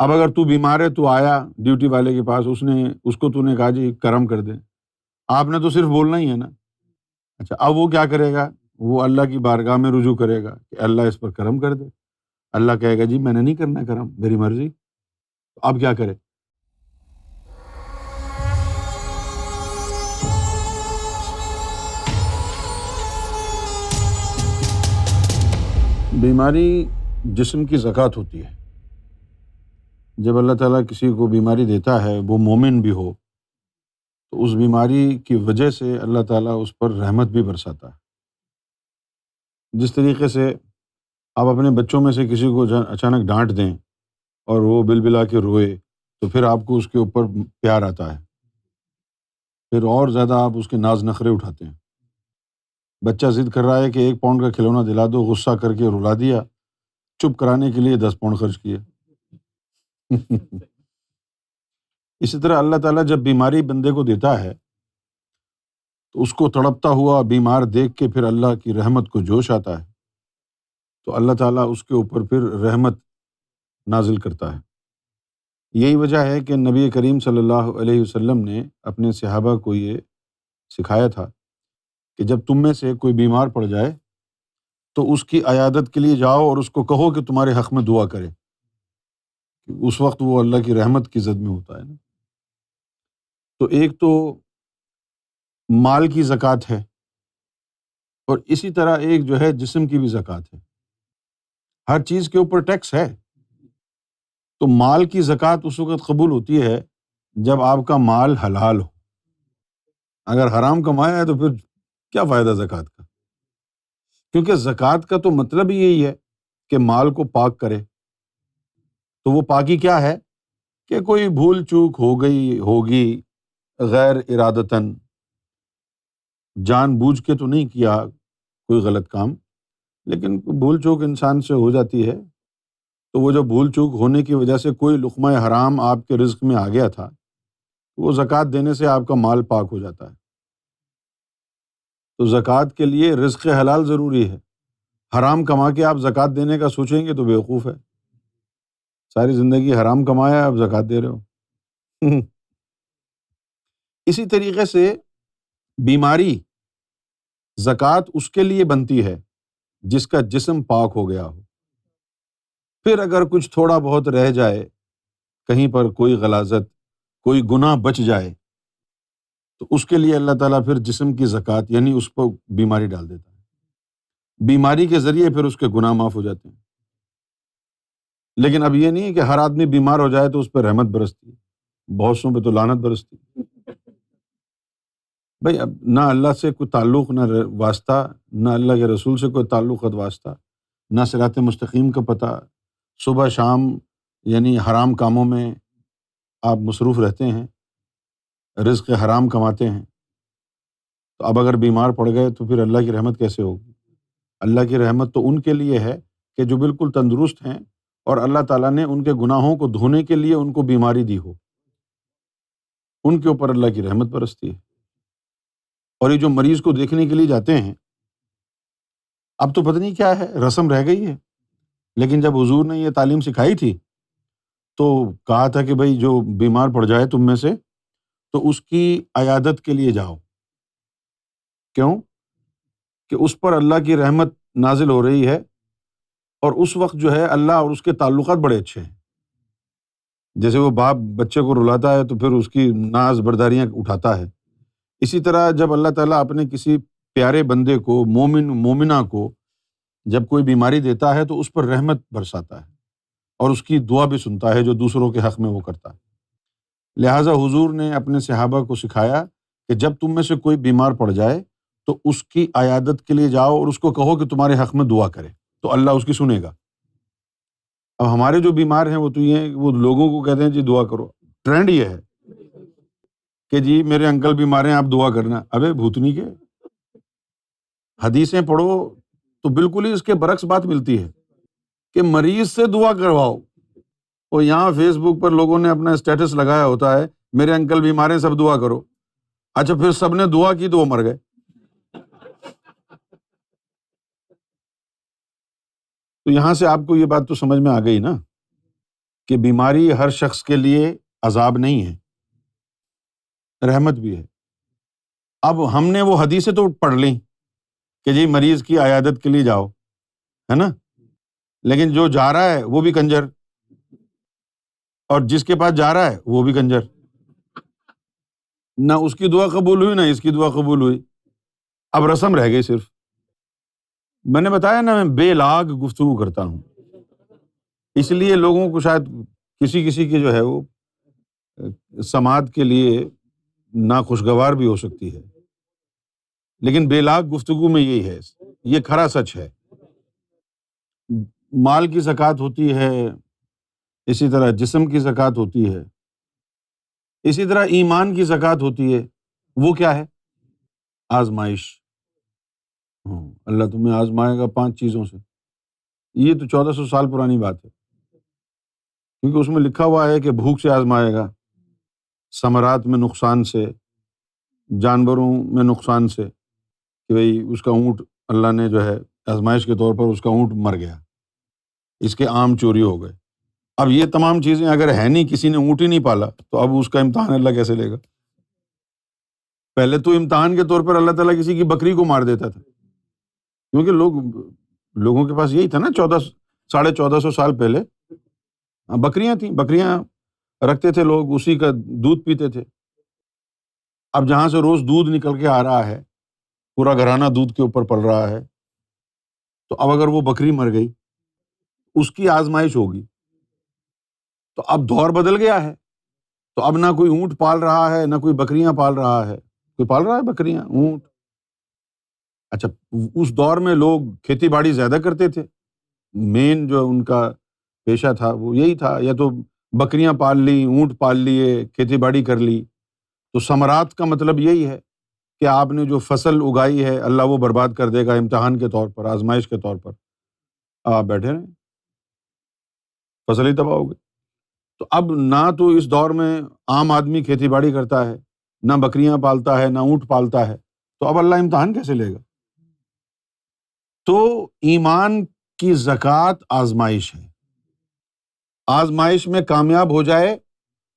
اب اگر تو بیمار ہے، تو آیا ڈیوٹی والے کے پاس، اس کو تو نے کہا جی کرم کر دیں، آپ نے تو صرف بولنا ہی ہے نا۔ اچھا، اب وہ کیا کرے گا؟ وہ اللہ کی بارگاہ میں رجوع کرے گا کہ اللہ اس پر کرم کر دے۔ اللہ کہے گا جی میں نے نہیں کرنا کرم، میری مرضی۔ تو اب کیا کرے؟ بیماری جسم کی زکوٰۃ ہوتی ہے۔ جب اللہ تعالیٰ کسی کو بیماری دیتا ہے، وہ مومن بھی ہو، تو اس بیماری کی وجہ سے اللہ تعالیٰ اس پر رحمت بھی برساتا ہے۔ جس طریقے سے آپ اپنے بچوں میں سے کسی کو اچانک ڈانٹ دیں اور وہ بل بلا کے روئے، تو پھر آپ کو اس کے اوپر پیار آتا ہے، پھر اور زیادہ آپ اس کے ناز نخرے اٹھاتے ہیں۔ بچہ ضد کر رہا ہے کہ 1 پاؤنڈ کا کھلونا دلا دو، غصہ کر کے رلا دیا، چپ کرانے کے لیے 10 پاؤنڈ خرچ کیے۔ اسی طرح اللہ تعالیٰ جب بیماری بندے کو دیتا ہے تو اس کو تڑپتا ہوا بیمار دیکھ کے پھر اللہ کی رحمت کو جوش آتا ہے، تو اللہ تعالیٰ اس کے اوپر پھر رحمت نازل کرتا ہے۔ یہی وجہ ہے کہ نبی کریم صلی اللہ علیہ وسلم نے اپنے صحابہ کو یہ سکھایا تھا کہ جب تم میں سے کوئی بیمار پڑ جائے تو اس کی عیادت کے لیے جاؤ اور اس کو کہو کہ تمہارے حق میں دعا کرے، اس وقت وہ اللہ کی رحمت کی زد میں ہوتا ہے نا۔ تو ایک تو مال کی زکوٰۃ ہے، اور اسی طرح ایک جو ہے جسم کی بھی زکوٰۃ ہے۔ ہر چیز کے اوپر ٹیکس ہے۔ تو مال کی زکوٰۃ اس وقت قبول ہوتی ہے جب آپ کا مال حلال ہو۔ اگر حرام کمایا ہے تو پھر کیا فائدہ زکوٰۃ کا؟ کیونکہ زکوٰۃ کا تو مطلب ہی یہی ہے کہ مال کو پاک کرے۔ تو وہ پاکی کیا ہے کہ کوئی بھول چوک ہوگی غیر ارادتاً، جان بوجھ کے تو نہیں کیا کوئی غلط کام، لیکن بھول چوک انسان سے ہو جاتی ہے۔ تو وہ جو بھول چوک ہونے کی وجہ سے کوئی لقمہ حرام آپ کے رزق میں آ گیا تھا، وہ زکوٰۃ دینے سے آپ کا مال پاک ہو جاتا ہے۔ تو زکوٰۃ کے لیے رزق حلال ضروری ہے۔ حرام کما کے آپ زکوٰۃ دینے کا سوچیں گے تو بیوقوف ہے۔ ساری زندگی حرام کمایا، آپ زکوٰۃ دے رہے ہو۔ اسی طریقے سے بیماری، زکوٰۃ اس کے لیے بنتی ہے جس کا جسم پاک ہو گیا ہو۔ پھر اگر کچھ تھوڑا بہت رہ جائے، کہیں پر کوئی غلاظت، کوئی گناہ بچ جائے، تو اس کے لیے اللہ تعالیٰ پھر جسم کی زکوٰۃ یعنی اس کو بیماری ڈال دیتا ہے۔ بیماری کے ذریعے پھر اس کے گناہ معاف ہو جاتے ہیں۔ لیکن اب یہ نہیں ہے کہ ہر آدمی بیمار ہو جائے تو اس پہ رحمت برستی ہے، بہت سوں پہ تو لعنت برستی ہے۔ بھائی اب نہ اللہ سے کوئی تعلق، نہ واسطہ، نہ اللہ کے رسول سے کوئی تعلق واسطہ، نہ صراط مستقیم کا پتہ، صبح شام یعنی حرام کاموں میں آپ مصروف رہتے ہیں، رزق حرام کماتے ہیں، تو اب اگر بیمار پڑ گئے تو پھر اللہ کی رحمت کیسے ہوگی؟ اللہ کی رحمت تو ان کے لیے ہے کہ جو بالکل تندرست ہیں اور اللہ تعالیٰ نے ان کے گناہوں کو دھونے کے لیے ان کو بیماری دی ہو، ان کے اوپر اللہ کی رحمت برستی ہے۔ اور یہ جو مریض کو دیکھنے کے لیے جاتے ہیں، اب تو پتہ نہیں کیا ہے، رسم رہ گئی ہے، لیکن جب حضور نے یہ تعلیم سکھائی تھی تو کہا تھا کہ بھائی جو بیمار پڑ جائے تم میں سے تو اس کی عیادت کے لیے جاؤ۔ کیوں؟ کہ اس پر اللہ کی رحمت نازل ہو رہی ہے، اور اس وقت جو ہے اللہ اور اس کے تعلقات بڑے اچھے ہیں۔ جیسے وہ باپ بچے کو رلاتا ہے تو پھر اس کی ناز برداریاں اٹھاتا ہے، اسی طرح جب اللہ تعالیٰ اپنے کسی پیارے بندے کو، مومنہ کو جب کوئی بیماری دیتا ہے تو اس پر رحمت برساتا ہے اور اس کی دعا بھی سنتا ہے جو دوسروں کے حق میں وہ کرتا ہے۔ لہٰذا حضور نے اپنے صحابہ کو سکھایا کہ جب تم میں سے کوئی بیمار پڑ جائے تو اس کی عیادت کے لیے جاؤ اور اس کو کہو کہ تمہارے حق میں دعا کرے، تو اللہ اس کی سنے گا۔ اب ہمارے جو بیمار ہیں وہ تو یہ وہ لوگوں کو کہتے ہیں جی دعا کرو، ٹرینڈ یہ ہے کہ جی میرے انکل بیمار ہیں آپ دعا کرنا۔ ابے بھوتنی کے، حدیثیں پڑھو تو بالکل ہی اس کے برعکس بات ملتی ہے کہ مریض سے دعا کرواؤ۔ اور یہاں فیس بک پر لوگوں نے اپنا اسٹیٹس لگایا ہوتا ہے میرے انکل بیمار ہیں سب دعا کرو۔ اچھا پھر سب نے دعا کی تو وہ مر گئے۔ تو یہاں سے آپ کو یہ بات تو سمجھ میں آ گئی نا کہ بیماری ہر شخص کے لیے عذاب نہیں ہے، رحمت بھی ہے۔ اب ہم نے وہ حدیثیں تو پڑھ لیں کہ جی مریض کی عیادت کے لیے جاؤ، ہے نا، لیکن جو جا رہا ہے وہ بھی کنجر، اور جس کے پاس جا رہا ہے وہ بھی کنجر، نہ اس کی دعا قبول ہوئی نہ اس کی دعا قبول ہوئی، اب رسم رہ گئی صرف۔ میں نے بتایا نا، میں بے لاگ گفتگو کرتا ہوں، اس لیے لوگوں کو شاید کسی کی جو ہے وہ سماعت کے لیے ناخوشگوار بھی ہو سکتی ہے، لیکن بے لاگ گفتگو میں یہی ہے، یہ کھرا سچ ہے۔ مال کی زکوٰۃ ہوتی ہے، اسی طرح جسم کی زکوٰۃ ہوتی ہے، اسی طرح ایمان کی زکوٰۃ ہوتی ہے۔ وہ کیا ہے؟ آزمائش۔ اللہ تمہیں آزمائے گا 5 چیزوں سے۔ یہ تو 1400 سال پرانی بات ہے، کیونکہ اس میں لکھا ہوا ہے کہ بھوک سے آزمائے گا، ثمرات میں نقصان سے، جانوروں میں نقصان سے، کہ بھئی اس کا اونٹ، اللہ نے جو ہے آزمائش کے طور پر اس کا اونٹ مر گیا، اس کے عام چوری ہو گئے۔ اب یہ تمام چیزیں اگر ہے نہیں، کسی نے اونٹ ہی نہیں پالا، تو اب اس کا امتحان اللہ کیسے لے گا؟ پہلے تو امتحان کے طور پر اللہ تعالیٰ کسی کی بکری کو مار دیتا تھا، کیونکہ لوگوں کے پاس یہی تھا نا، 1400 سال پہلے بکریاں تھیں، بکریاں رکھتے تھے لوگ، اسی کا دودھ پیتے تھے۔ اب جہاں سے روز دودھ نکل کے آ رہا ہے، پورا گھرانہ دودھ کے اوپر پل رہا ہے، تو اب اگر وہ بکری مر گئی، اس کی آزمائش ہوگی۔ تو اب دور بدل گیا ہے، تو اب نہ کوئی اونٹ پال رہا ہے، نہ کوئی بکریاں پال رہا ہے۔ کوئی پال رہا ہے بکریاں، اونٹ؟ اچھا، اس دور میں لوگ کھیتی باڑی زیادہ کرتے تھے، مین جو ان کا پیشہ تھا وہ یہی تھا، یا تو بکریاں پال لی، اونٹ پال لیے، کھیتی باڑی کر لی۔ تو ثمرات کا مطلب یہی ہے کہ آپ نے جو فصل اگائی ہے اللہ وہ برباد کر دے گا، امتحان کے طور پر، آزمائش کے طور پر۔ آپ بیٹھے رہیں، فصل ہی تباہ ہو گئی۔ تو اب نہ تو اس دور میں عام آدمی کھیتی باڑی کرتا ہے، نہ بکریاں پالتا ہے، نہ اونٹ پالتا ہے، تو اب اللہ امتحان کیسے لے گا؟ تو ایمان کی زکوٰۃ آزمائش ہے، آزمائش میں کامیاب ہو جائے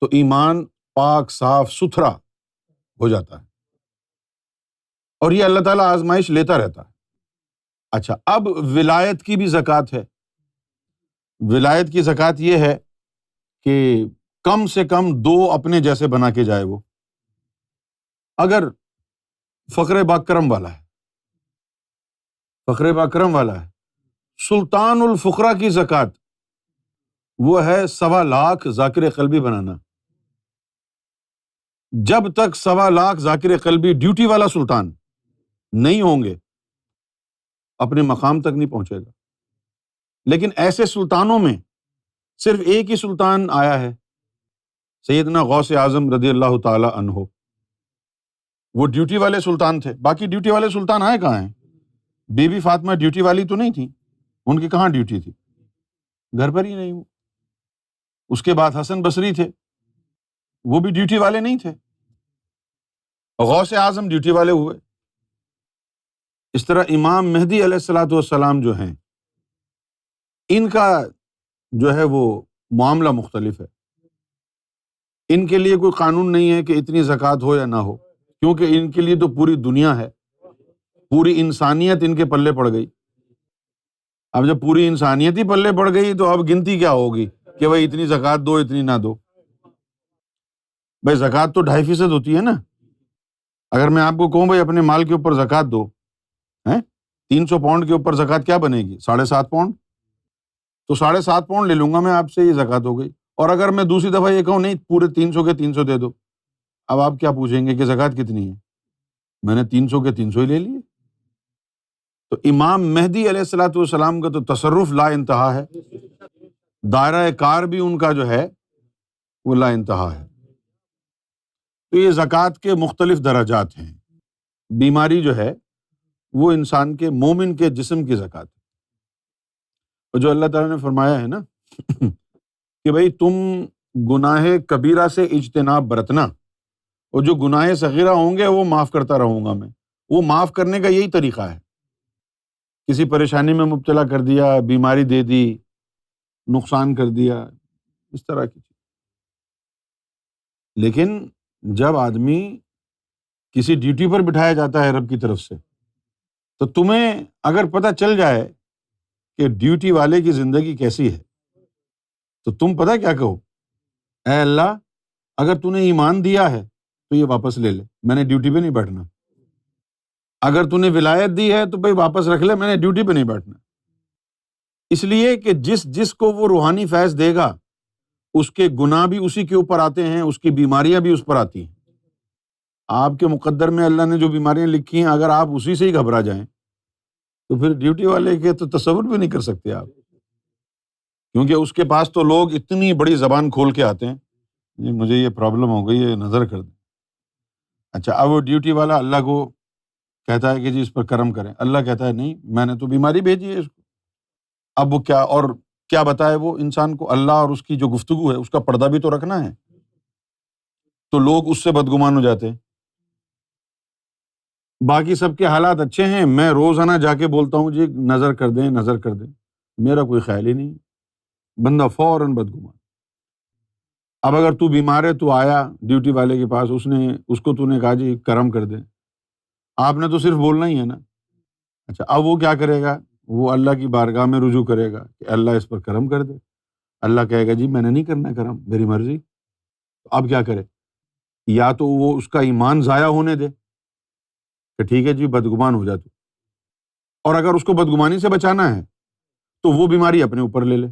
تو ایمان پاک صاف ستھرا ہو جاتا ہے، اور یہ اللہ تعالیٰ آزمائش لیتا رہتا ہے۔ اچھا، اب ولایت کی بھی زکوٰۃ ہے۔ ولایت کی زکوٰۃ یہ ہے کہ کم سے کم 2 اپنے جیسے بنا کے جائے وہ۔ اگر فقر باکرم والا ہے، فقر باکرم والا ہے، سلطان الفقراء کی زکوٰۃ وہ ہے 1.25 لاکھ ذاکر قلبی بنانا۔ جب تک 1.25 لاکھ ذاکر قلبی ڈیوٹی والا سلطان نہیں ہوں گے، اپنے مقام تک نہیں پہنچے گا۔ لیکن ایسے سلطانوں میں صرف ایک ہی سلطان آیا ہے، سیدنا غوث اعظم رضی اللہ تعالی عنہ، وہ ڈیوٹی والے سلطان تھے۔ باقی ڈیوٹی والے سلطان آئے کہاں ہیں؟ بی بی فاطمہ ڈیوٹی والی تو نہیں تھی، ان کی کہاں ڈیوٹی تھی؟ گھر پر ہی نہیں ہوں۔ اس کے بعد حسن بصری تھے، وہ بھی ڈیوٹی والے نہیں تھے، غوث اعظم ڈیوٹی والے ہوئے۔ اس طرح امام مہدی علیہ الصلوۃ والسلام جو ہیں، ان کا جو ہے وہ معاملہ مختلف ہے۔ ان کے لیے کوئی قانون نہیں ہے کہ اتنی زکوٰۃ ہو یا نہ ہو، کیونکہ ان کے لیے تو پوری دنیا ہے، پوری انسانیت ان کے پلے پڑ گئی۔ اب جب پوری انسانیت ہی پلے پڑ گئی تو اب گنتی کیا ہوگی کہ بھائی اتنی زکوٰۃ دو اتنی نہ دو۔ بھائی زکوٰۃ تو 2.5% ہوتی ہے نا۔ اگر میں آپ کو کہوں بھائی اپنے مال کے اوپر زکوٰۃ دو، 300 پاؤنڈ کے اوپر زکوٰۃ کیا بنے گی؟ 7.5 پاؤنڈ۔ تو 7.5 پاؤنڈ لے لوں گا میں آپ سے، یہ زکوٰۃ ہو گئی۔ اور اگر میں دوسری دفعہ یہ کہوں نہیں پورے 300 کے 300 دے دو، اب آپ کیا پوچھیں گے کہ زکوٰۃ کتنی ہے؟ میں نے 300 کے 300 ہی لے لیے۔ تو امام مہدی علیہ الصلوۃ والسلام کا تو تصرف لا انتہا ہے، دائرہ کار بھی ان کا جو ہے وہ لا انتہا ہے۔ تو یہ زکوٰۃ کے مختلف درجات ہیں۔ بیماری جو ہے وہ انسان کے، مومن کے جسم کی زکوٰۃ ہے۔ اور جو اللہ تعالیٰ نے فرمایا ہے نا کہ بھائی تم گناہ کبیرہ سے اجتناب برتنا، اور جو گناہ صغیرہ ہوں گے وہ معاف کرتا رہوں گا میں۔ وہ معاف کرنے کا یہی طریقہ ہے، کسی پریشانی میں مبتلا کر دیا، بیماری دے دی، نقصان کر دیا، اس طرح کی چیز۔ لیکن جب آدمی کسی ڈیوٹی پر بٹھایا جاتا ہے رب کی طرف سے، تو تمہیں اگر پتہ چل جائے کہ ڈیوٹی والے کی زندگی کیسی ہے، تو تم پتہ کیا کہو؟ اے اللہ، اگر تو نے ایمان دیا ہے تو یہ واپس لے لے، میں نے ڈیوٹی پہ نہیں بیٹھنا۔ اگر تو نے ولایت دی ہے تو بھائی واپس رکھ لے، میں نے ڈیوٹی پہ نہیں بیٹھنا۔ اس لیے کہ جس جس کو وہ روحانی فیض دے گا، اس کے گناہ بھی اسی کے اوپر آتے ہیں، اس کی بیماریاں بھی اس پر آتی ہیں۔ آپ کے مقدر میں اللہ نے جو بیماریاں لکھی ہیں، اگر آپ اسی سے ہی گھبرا جائیں تو پھر ڈیوٹی والے کے تو تصور بھی نہیں کر سکتے آپ، کیونکہ اس کے پاس تو لوگ اتنی بڑی زبان کھول کے آتے ہیں، جی مجھے یہ پرابلم ہو گئی ہے، نظر کر دیں۔ اچھا، اب وہ ڈیوٹی والا اللہ کو کہتا ہے کہ جی اس پر کرم کریں، اللہ کہتا ہے نہیں، میں نے تو بیماری بھیجی ہے اس کو۔ اب وہ کیا بتائے وہ انسان کو؟ اللہ اور اس کی جو گفتگو ہے اس کا پردہ بھی تو رکھنا ہے، تو لوگ اس سے بدگمان ہو جاتے ہیں۔ باقی سب کے حالات اچھے ہیں، میں روزانہ جا کے بولتا ہوں جی نظر کر دیں، نظر کر دیں، میرا کوئی خیال ہی نہیں، بندہ فوراً بدگمان۔ اب اگر تو بیمار ہے، تو آیا ڈیوٹی والے کے پاس، اس کو تو نے کہا جی کرم کر دیں، آپ نے تو صرف بولنا ہی ہے نا۔ اچھا، اب وہ کیا کرے گا؟ وہ اللہ کی بارگاہ میں رجوع کرے گا کہ اللہ اس پر کرم کر دے۔ اللہ کہے گا جی میں نے نہیں کرنا کرم، میری مرضی۔ تو اب کیا کرے؟ یا تو وہ اس کا ایمان ضائع ہونے دے کہ ٹھیک ہے جی بدگمان ہو جا تو، اور اگر اس کو بدگمانی سے بچانا ہے تو وہ بیماری اپنے اوپر لے لے۔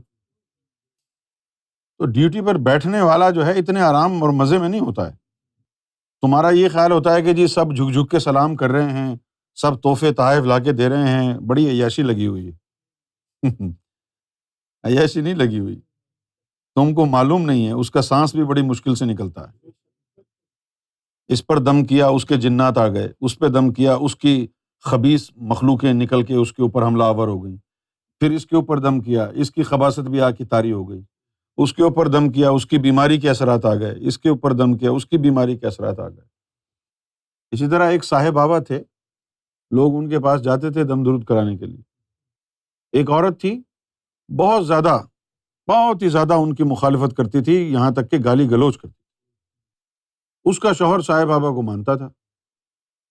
تو ڈیوٹی پر بیٹھنے والا جو ہے اتنے آرام اور مزے میں نہیں ہوتا ہے۔ تمہارا یہ خیال ہوتا ہے کہ جی سب جھک جھک کے سلام کر رہے ہیں، سب تحفے تحائف لا کے دے رہے ہیں، بڑی عیاشی لگی ہوئی ہے۔ عیاشی نہیں لگی ہوئی، تم کو معلوم نہیں ہے، اس کا سانس بھی بڑی مشکل سے نکلتا ہے۔ اس پر دم کیا، اس کے جنات آ گئے، اس پہ دم کیا، اس کی خبیث مخلوقیں نکل کے اس کے اوپر حملہ آور ہو گئیں، پھر اس کے اوپر دم کیا، اس کی خباثت بھی آ کے طاری ہو گئی، اس کے اوپر دم کیا، اس کی بیماری کے اثرات آ گئے، اس کے اوپر دم کیا، اس کی بیماری کے اثرات آ گئے۔ اسی طرح ایک صاحب بابا تھے، لوگ ان کے پاس جاتے تھے دم درود کرانے کے لیے۔ ایک عورت تھی، بہت زیادہ، بہت ہی زیادہ ان کی مخالفت کرتی تھی، یہاں تک کہ گالی گلوچ کرتی تھی۔ اس کا شوہر صاحب بابا کو مانتا تھا،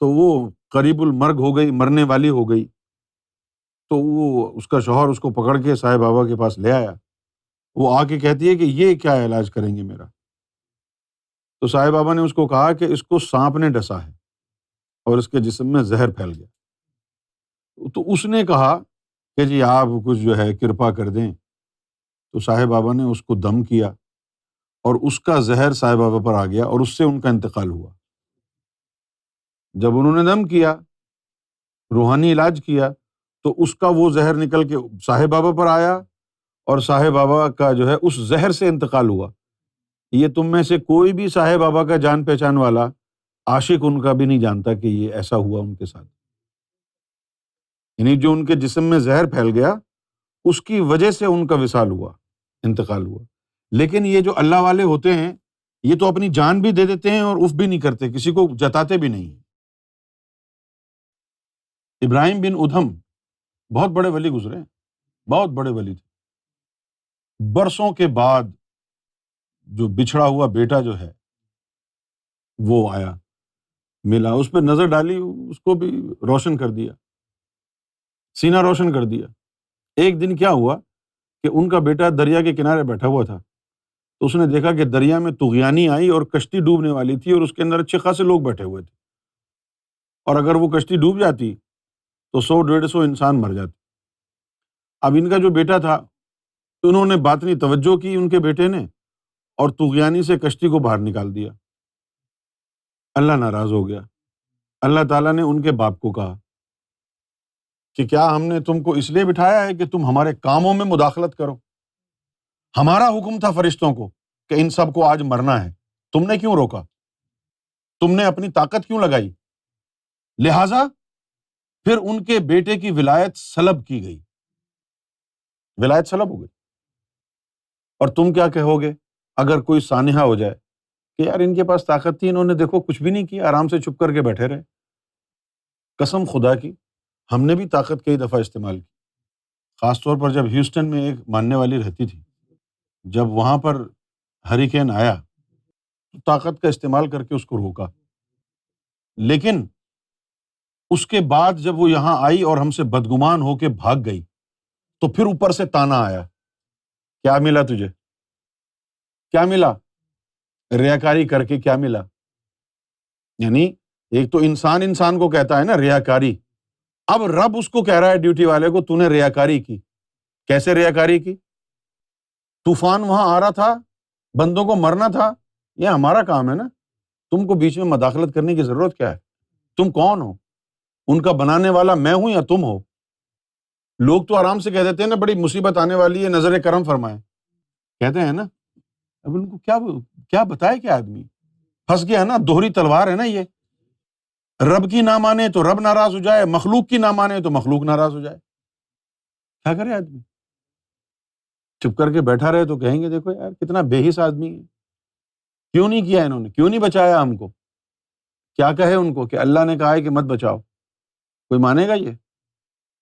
تو وہ قریب المرگ ہو گئی، مرنے والی ہو گئی، تو وہ اس کا شوہر اس کو پکڑ کے صاحب بابا کے پاس لے آیا۔ وہ آ کے کہتی ہے کہ یہ کیا علاج کریں گے میرا؟ تو صاحب بابا نے اس کو کہا کہ اس کو سانپ نے ڈسا ہے اور اس کے جسم میں زہر پھیل گیا۔ تو اس نے کہا کہ جی آپ کچھ جو ہے کرپا کر دیں۔ تو صاحب بابا نے اس کو دم کیا اور اس کا زہر صاحب بابا پر آ گیا اور اس سے ان کا انتقال ہوا۔ جب انہوں نے دم کیا، روحانی علاج کیا، تو اس کا وہ زہر نکل کے صاحب بابا پر آیا اور صاحب بابا کا جو ہے اس زہر سے انتقال ہوا۔ یہ تم میں سے کوئی بھی صاحب بابا کا جان پہچان والا عاشق ان کا بھی نہیں جانتا کہ یہ ایسا ہوا ان کے ساتھ۔ یعنی جو ان کے جسم میں زہر پھیل گیا، اس کی وجہ سے ان کا وصال ہوا، انتقال ہوا۔ لیکن یہ جو اللہ والے ہوتے ہیں، یہ تو اپنی جان بھی دے دیتے ہیں اور اف بھی نہیں کرتے، کسی کو جتاتے بھی نہیں۔ ابراہیم بن ادھم بہت بڑے ولی گزرے ہیں، بہت بڑے ولی تھے۔ برسوں کے بعد جو بچھڑا ہوا بیٹا جو ہے وہ آیا، ملا، اس پہ نظر ڈالی، اس کو بھی روشن کر دیا، سینہ روشن کر دیا۔ ایک دن کیا ہوا کہ ان کا بیٹا دریا کے کنارے بیٹھا ہوا تھا، تو اس نے دیکھا کہ دریا میں طغیانی آئی اور کشتی ڈوبنے والی تھی اور اس کے اندر اچھے خاصے لوگ بیٹھے ہوئے تھے، اور اگر وہ کشتی ڈوب جاتی تو 100-150 انسان مر جاتے۔ اب ان کا جو بیٹا تھا، انہوں نے باطنی توجہ کی ان کے بیٹے نے، اور طغیانی سے کشتی کو باہر نکال دیا۔ اللہ ناراض ہو گیا۔ اللہ تعالیٰ نے ان کے باپ کو کہا کہ کیا ہم نے تم کو اس لیے بٹھایا ہے کہ تم ہمارے کاموں میں مداخلت کرو؟ ہمارا حکم تھا فرشتوں کو کہ ان سب کو آج مرنا ہے، تم نے کیوں روکا؟ تم نے اپنی طاقت کیوں لگائی؟ لہٰذا پھر ان کے بیٹے کی ولایت سلب کی گئی، ولایت سلب ہو گئی۔ اور تم کیا کہو گے اگر کوئی سانحہ ہو جائے کہ یار ان کے پاس طاقت تھی، انہوں نے دیکھو کچھ بھی نہیں کیا، آرام سے چھپ کر کے بیٹھے رہے۔ قسم خدا کی، ہم نے بھی طاقت کئی دفعہ استعمال کی، خاص طور پر جب ہیوسٹن میں ایک ماننے والی رہتی تھی، جب وہاں پر ہریکین آیا تو طاقت کا استعمال کر کے اس کو روکا، لیکن اس کے بعد جب وہ یہاں آئی اور ہم سے بدگمان ہو کے بھاگ گئی تو پھر اوپر سے تانا آیا، کیا ملا تجھے؟ کیا ملا؟ ریاکاری کر کے کیا ملا؟ یعنی ایک تو انسان کو کہتا ہے نا ریاکاری، اب رب اس کو کہہ رہا ہے ڈیوٹی والے کو، تو نے ریاکاری کی۔ کیسے ریاکاری کی؟ طوفان وہاں آ رہا تھا، بندوں کو مرنا تھا، یہ ہمارا کام ہے نا، تم کو بیچ میں مداخلت کرنے کی ضرورت کیا ہے؟ تم کون ہو؟ ان کا بنانے والا میں ہوں یا تم ہو؟ لوگ تو آرام سے کہہ دیتے ہیں نا بڑی مصیبت آنے والی ہے، نظر کرم فرمائے، کہتے ہیں نا، اب ان کو کیا بتائے کہ آدمی پھنس گیا نا، دوہری تلوار ہے نا یہ، رب کی نہ مانے تو رب ناراض ہو جائے، مخلوق کی نہ مانے تو مخلوق ناراض ہو جائے، کیا کرے آدمی؟ چپ کر کے بیٹھا رہے تو کہیں گے دیکھو یار کتنا بے حس آدمی ہے، کیوں نہیں کیا انہوں نے، کیوں نہیں بچایا ہم کو؟ کیا کہے ان کو کہ اللہ نے کہا ہے کہ مت بچاؤ؟ کوئی مانے گا یہ؟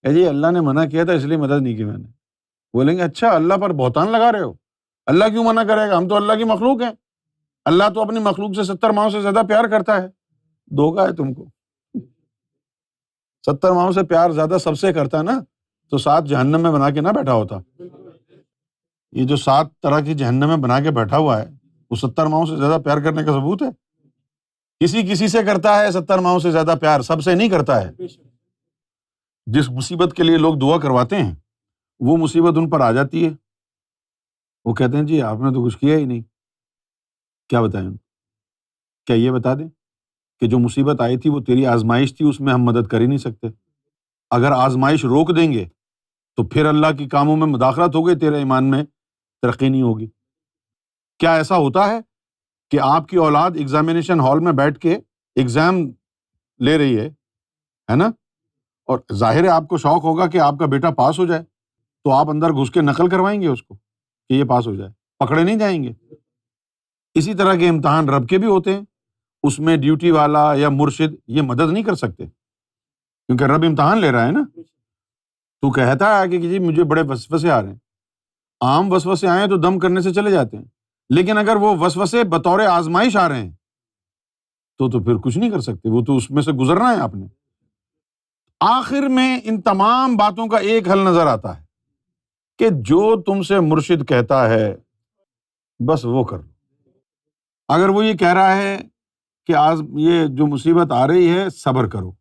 کہ جی اللہ نے منع کیا تھا اس لیے مدد نہیں کی میں نے۔ بولیں گے اچھا اللہ پر بہتان لگا رہے ہو، اللہ کیوں منع کرے گا، ہم تو اللہ کی مخلوق ہیں، اللہ تو اپنی مخلوق سے 70 ماؤں سے زیادہ پیار کرتا ہے۔ دھوکا ہے تم کو، 70 ماؤں سے پیار زیادہ سب سے کرتا ہے نا تو 7 جہنم میں بنا کے نہ بیٹھا ہوتا۔ یہ جو 7 طرح کی جہنم میں بنا کے بیٹھا ہوا ہے وہ 70 ماؤں سے زیادہ پیار کرنے کا ثبوت ہے؟ کسی سے کرتا ہے 70 ماؤں سے زیادہ پیار، سب سے نہیں کرتا ہے۔ جس مصیبت کے لیے لوگ دعا کرواتے ہیں وہ مصیبت ان پر آ جاتی ہے، وہ کہتے ہیں جی آپ نے تو کچھ کیا ہی نہیں، کیا بتائیں؟ کیا یہ بتا دیں کہ جو مصیبت آئی تھی وہ تیری آزمائش تھی، اس میں ہم مدد کر ہی نہیں سکتے؟ اگر آزمائش روک دیں گے تو پھر اللہ کے کاموں میں مداخلت ہو گئی، تیرے ایمان میں ترقی نہیں ہوگی۔ کیا ایسا ہوتا ہے کہ آپ کی اولاد ایگزامینیشن ہال میں بیٹھ کے ایگزام لے رہی ہے نا، اور ظاہر ہے آپ کو شوق ہوگا کہ آپ کا بیٹا پاس ہو جائے، تو آپ اندر گھس کے نقل کروائیں گے اس کو کہ یہ پاس ہو جائے، پکڑے نہیں جائیں گے؟ اسی طرح کے امتحان رب کے بھی ہوتے ہیں، اس میں ڈیوٹی والا یا مرشد یہ مدد نہیں کر سکتے، کیونکہ رب امتحان لے رہا ہے نا۔ تو کہتا ہے کہ جی مجھے بڑے وسوسے آ رہے ہیں، عام وسوسے آئیں تو دم کرنے سے چلے جاتے ہیں، لیکن اگر وہ وسوسے بطور آزمائش آ رہے ہیں تو پھر کچھ نہیں کر سکتے، وہ تو اس میں سے گزرنا ہے آپ نے۔ آخر میں ان تمام باتوں کا ایک حل نظر آتا ہے کہ جو تم سے مرشد کہتا ہے بس وہ کر لو۔ اگر وہ یہ کہہ رہا ہے کہ آج یہ جو مصیبت آ رہی ہے صبر کرو،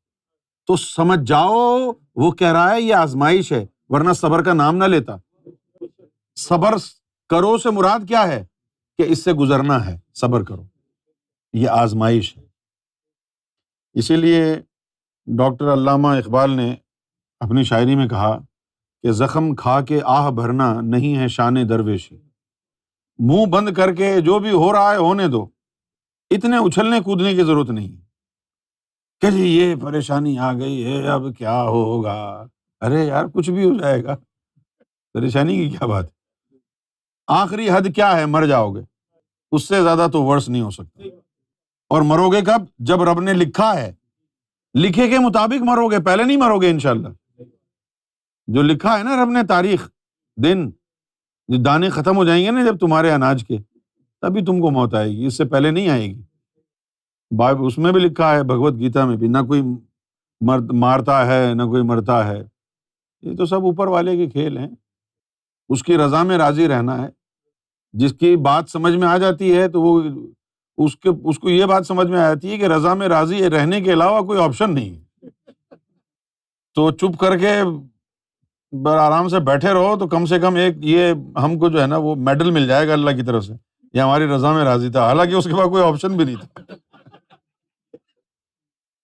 تو سمجھ جاؤ وہ کہہ رہا ہے یہ آزمائش ہے، ورنہ صبر کا نام نہ لیتا۔ صبر کرو سے مراد کیا ہے کہ اس سے گزرنا ہے، صبر کرو، یہ آزمائش ہے۔ اسی لیے ڈاکٹر علامہ اقبال نے اپنی شاعری میں کہا کہ زخم کھا کے آہ بھرنا نہیں ہے شان درویشی، منہ بند کر کے جو بھی ہو رہا ہے ہونے دو، اتنے اچھلنے کودنے کی ضرورت نہیں کہ جی یہ پریشانی آ گئی ہے اب کیا ہوگا۔ ارے یار کچھ بھی ہو جائے گا، پریشانی کی کیا بات ہے؟ آخری حد کیا ہے؟ مر جاؤ گے، اس سے زیادہ تو ورس نہیں ہو سکتا۔ اور مرو گے کب؟ جب رب نے لکھا ہے، لکھے کے مطابق مرو گے، پہلے نہیں مرو گے انشاءاللہ۔ جو لکھا ہے نا رب نے تاریخ، دن دانے ختم ہو جائیں گے نا جب تمہارے اناج کے، تبھی تم کو موت آئے گی، اس سے پہلے نہیں آئے گی۔ اس میں بھی لکھا ہے بھگوت گیتا میں بھی، نہ کوئی مارتا ہے نہ کوئی مرتا ہے، یہ تو سب اوپر والے کے کھیل ہیں، اس کی رضا میں راضی رہنا ہے۔ جس کی بات سمجھ میں آ جاتی ہے تو وہ اس کو یہ بات سمجھ میں آ جاتی ہے کہ رضا میں راضی رہنے کے علاوہ کوئی آپشن نہیں ہے، تو چپ کر کے آرام سے بیٹھے رہو، تو کم سے کم ایک یہ ہم کو جو ہے نا وہ میڈل مل جائے گا اللہ کی طرف سے، یہ ہماری رضا میں راضی تھا، حالانکہ اس کے بعد کوئی آپشن بھی نہیں تھا۔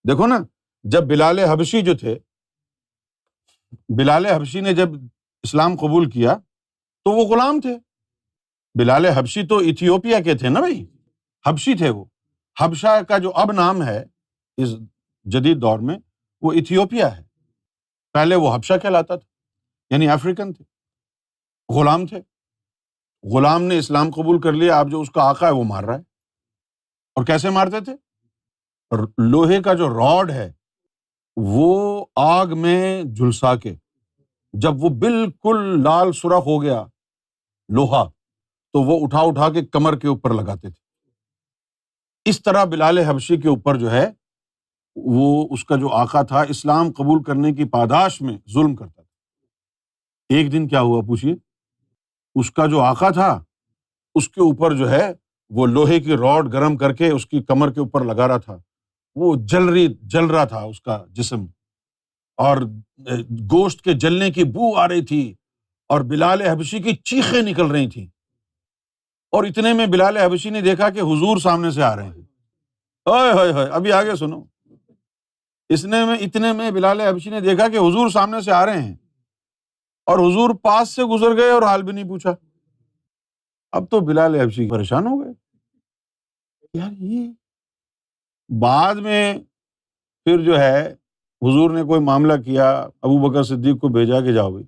دیکھو نا، جب بلال حبشی جو تھے، بلال حبشی نے جب اسلام قبول کیا تو وہ غلام تھے۔ بلال حبشی تو ایتھیوپیا کے تھے نا بھائی، حبشی تھے وہ۔ حبشہ کا جو اب نام ہے اس جدید دور میں وہ ایتھیوپیا ہے، پہلے وہ حبشہ کہلاتا تھا، یعنی افریقن تھے، غلام تھے۔ غلام نے اسلام قبول کر لیا، اب جو اس کا آقا ہے وہ مار رہا ہے، اور کیسے مارتے تھے؟ لوہے کا جو راڈ ہے وہ آگ میں جھلسا کے، جب وہ بالکل لال سرخ ہو گیا لوہا، تو وہ اٹھا اٹھا کے کمر کے اوپر لگاتے تھے۔ اس طرح بلال حبشی کے اوپر جو ہے وہ اس کا جو آقا تھا اسلام قبول کرنے کی پاداش میں ظلم کرتا تھا۔ ایک دن کیا ہوا پوچھیے، اس کا جو آقا تھا اس کے اوپر جو ہے وہ لوہے کی راڈ گرم کر کے اس کی کمر کے اوپر لگا رہا تھا، وہ جل رہا تھا اس کا جسم، اور گوشت کے جلنے کی بو آ رہی تھی، اور بلال حبشی کی چیخیں نکل رہی تھیں، اور اتنے میں بلال حبشی نے دیکھا کہ حضور سامنے سے آ رہے ہیں۔ اوئے ہوئے ہوئے، ابھی آگے سنو، اتنے میں بلال حبشی نے دیکھا کہ حضور سامنے سے آ رہے ہیں، اور حضور پاس سے گزر گئے اور حال بھی نہیں پوچھا۔ اب تو بلال حبشی پریشان ہو گئے، یار یہ بعد میں پھر جو ہے حضور نے کوئی معاملہ کیا، ابو بکر صدیق کو بھیجا کہ جاؤ بھائی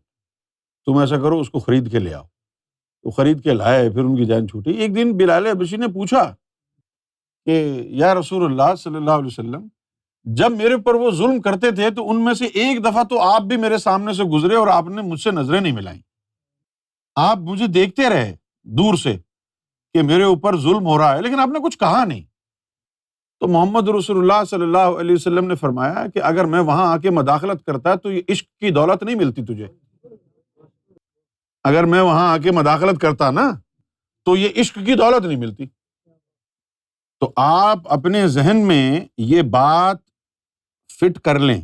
تم ایسا کرو اس کو خرید کے لے آؤ، تو خرید کے لائے، پھر ان کی جان چھوٹی۔ ایک دن بلال حبشی نے پوچھا کہ یا رسول اللہ صلی اللہ علیہ وسلم، جب میرے پر وہ ظلم کرتے تھے تو ان میں سے ایک دفعہ تو آپ بھی میرے سامنے سے گزرے اور آپ نے مجھ سے نظریں نہیں ملائیں، آپ مجھے دیکھتے رہے دور سے کہ میرے اوپر ظلم ہو رہا ہے، لیکن آپ نے کچھ کہا نہیں۔ تو محمد رسول اللہ صلی اللہ علیہ وسلم نے فرمایا کہ اگر میں وہاں آ کے مداخلت کرتا تو یہ عشق کی دولت نہیں ملتی تجھے، اگر میں وہاں آ کے مداخلت کرتا نا تو یہ عشق کی دولت نہیں ملتی۔ تو آپ اپنے ذہن میں یہ بات فٹ کر لیں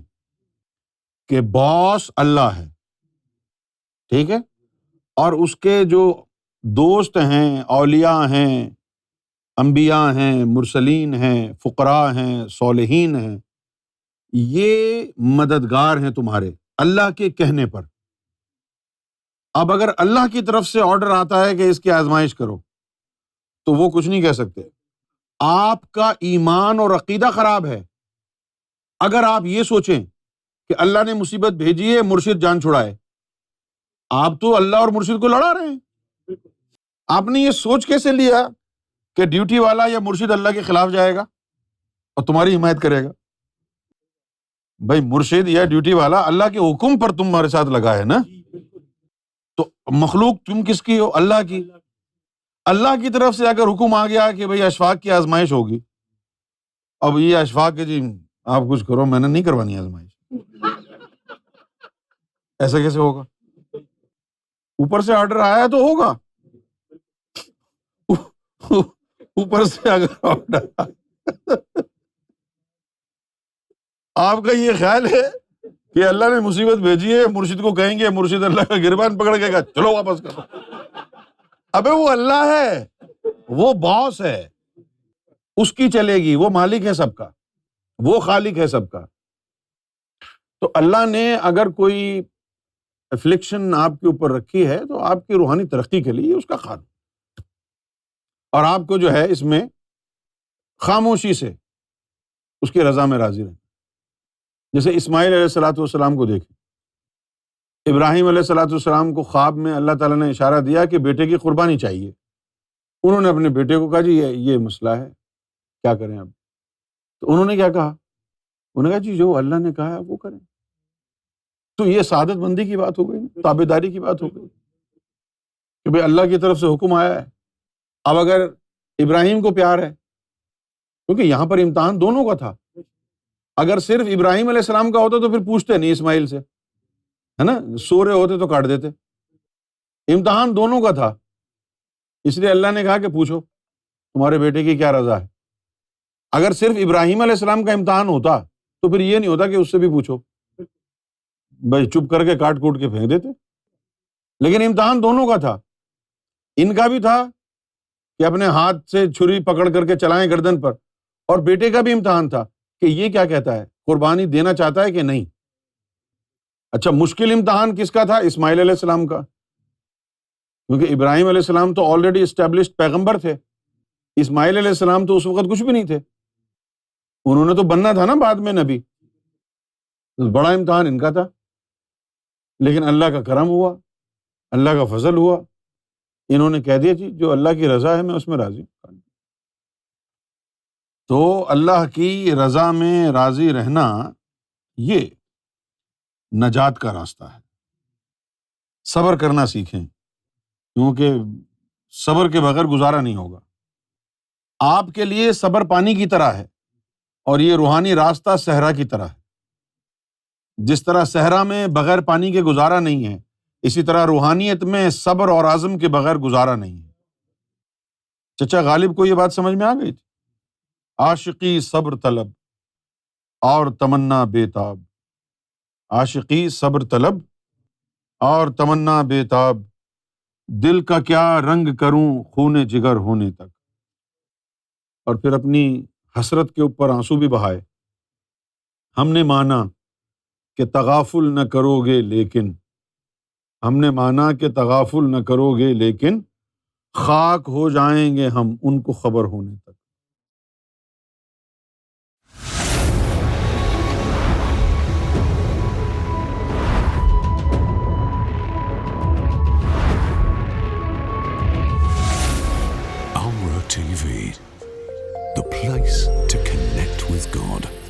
کہ باس اللہ ہے، ٹھیک ہے، اور اس کے جو دوست ہیں، اولیاء ہیں، انبیاء ہیں، مرسلین ہیں، فقراء ہیں، صالحین ہیں، یہ مددگار ہیں تمہارے اللہ کے کہنے پر۔ اب اگر اللہ کی طرف سے آرڈر آتا ہے کہ اس کی آزمائش کرو تو وہ کچھ نہیں کہہ سکتے۔ آپ کا ایمان اور عقیدہ خراب ہے اگر آپ یہ سوچیں کہ اللہ نے مصیبت بھیجی ہے مرشد جان چھڑائے، آپ تو اللہ اور مرشد کو لڑا رہے ہیں۔ آپ نے یہ سوچ کیسے لیا کہ ڈیوٹی والا یا مرشد اللہ کے خلاف جائے گا اور تمہاری حمایت کرے گا؟ بھائی مرشد یا ڈیوٹی والا اللہ کے حکم پر تمہارے ساتھ لگا ہے نا، تو مخلوق تم کس کی ہو؟ اللہ کی۔ اللہ کی طرف سے اگر حکم آ گیا کہ بھائی اشفاق کی آزمائش ہوگی، اب یہ اشفاق کے جی آپ کچھ کرو، میں نے نہیں کروانی آزمائش، ایسا کیسے ہوگا؟ اوپر سے آرڈر آیا تو ہوگا، اوپر سے اگر آرڈر آپ کا یہ خیال ہے کہ اللہ نے مصیبت بھیجی ہے، مرشد کو کہیں گے، مرشد اللہ کا گربان پکڑ کے کہا چلو واپس کرو۔ ابے وہ اللہ ہے، وہ باس ہے، اس کی چلے گی، وہ مالک ہے سب کا، وہ خالق ہے سب کا۔ تو اللہ نے اگر کوئی افلکشن آپ کے اوپر رکھی ہے تو آپ کی روحانی ترقی کے لیے اس کا خاتمہ، اور آپ کو جو ہے اس میں خاموشی سے اس کی رضا میں راضی رہنا۔ جیسے اسماعیل علیہ الصلوۃ والسلام کو دیکھیں، ابراہیم علیہ الصلوۃ والسلام کو خواب میں اللہ تعالیٰ نے اشارہ دیا کہ بیٹے کی قربانی چاہیے۔ انہوں نے اپنے بیٹے کو کہا جی یہ مسئلہ ہے، کیا کریں اب؟ تو انہوں نے کیا کہا؟ انہوں نے کہا جی جو اللہ نے کہا ہے وہ کریں۔ تو یہ سعادت مندی کی بات ہو گئی، تابعداری کی بات ہو گئی کہ بھئی اللہ کی طرف سے حکم آیا ہے۔ اب اگر ابراہیم کو پیار ہے، کیونکہ یہاں پر امتحان دونوں کا تھا، اگر صرف ابراہیم علیہ السلام کا ہوتا تو پھر پوچھتے نہیں اسماعیل سے، ہے نا، سو رہے ہوتے تو کاٹ دیتے۔ امتحان دونوں کا تھا، اس لیے اللہ نے کہا کہ پوچھو تمہارے بیٹے کی کیا رضا ہے۔ اگر صرف ابراہیم علیہ السلام کا امتحان ہوتا تو پھر یہ نہیں ہوتا کہ اس سے بھی پوچھو، بھائی چپ کر کے کاٹ کوٹ کے پھینک دیتے۔ لیکن امتحان دونوں کا تھا، ان کا بھی تھا کہ اپنے ہاتھ سے چھری پکڑ کر کے چلائیں گردن پر، اور بیٹے کا بھی امتحان تھا کہ یہ کیا کہتا ہے، قربانی دینا چاہتا ہے کہ نہیں۔ اچھا مشکل امتحان کس کا تھا؟ اسماعیل علیہ السلام کا، کیونکہ ابراہیم علیہ السلام تو آلریڈی اسٹیبلشڈ پیغمبر تھے، اسماعیل علیہ السلام تو اس وقت کچھ بھی نہیں تھے، انہوں نے تو بننا تھا نا بعد میں نبی۔ بڑا امتحان ان کا تھا، لیکن اللہ کا کرم ہوا، اللہ کا فضل ہوا، انہوں نے کہہ دیا جی جو اللہ کی رضا ہے میں اس میں راضی ہوں۔ تو اللہ کی رضا میں راضی رہنا یہ نجات کا راستہ ہے۔ صبر کرنا سیکھیں، کیونکہ صبر کے بغیر گزارا نہیں ہوگا۔ آپ کے لیے صبر پانی کی طرح ہے اور یہ روحانی راستہ صحرا کی طرح ہے۔ جس طرح صحرا میں بغیر پانی کے گزارا نہیں ہے، اسی طرح روحانیت میں صبر اور عزم کے بغیر گزارا نہیں ہے۔ چچا غالب کو یہ بات سمجھ میں آ گئی تھی؟ عاشقی صبر طلب اور تمنا بے تاب، عاشقی صبر طلب اور تمنا بے تاب، دل کا کیا رنگ کروں خون جگر ہونے تک۔ اور پھر اپنی حسرت کے اوپر آنسو بھی بہائے۔ ہم نے مانا کہ تغافل نہ کرو گے لیکن، ہم نے مانا کہ تغافل نہ کرو گے لیکن، خاک ہو جائیں گے ہم ان کو خبر ہونے تک۔ Amra TV, the place to connect with God.